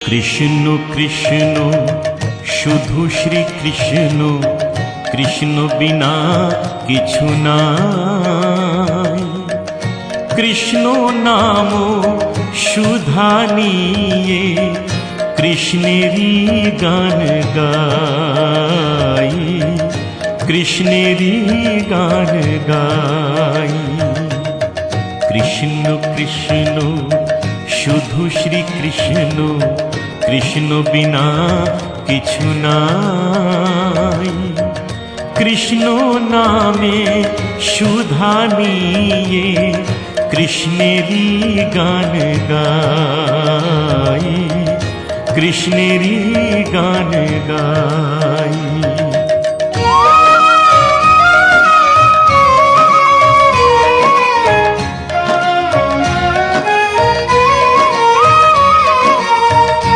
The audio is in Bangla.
কৃষ্ণ কৃষ্ণ শুধু শ্রী কৃষ্ণ, কৃষ্ণ বিনা কিছু নাই। কৃষ্ণ নাম সুধা নিয়ে কৃষ্ণেরই গান গাই, কৃষ্ণেরই গান গাই। কৃষ্ণ কৃষ্ণ শুধু শ্রী কৃষ্ণ, কৃষ্ণ বিনা কিছু নাই। কৃষ্ণ নামে সুধা নিয়ে কৃষ্ণেরই গান গাই, কৃষ্ণেরই গান গাই।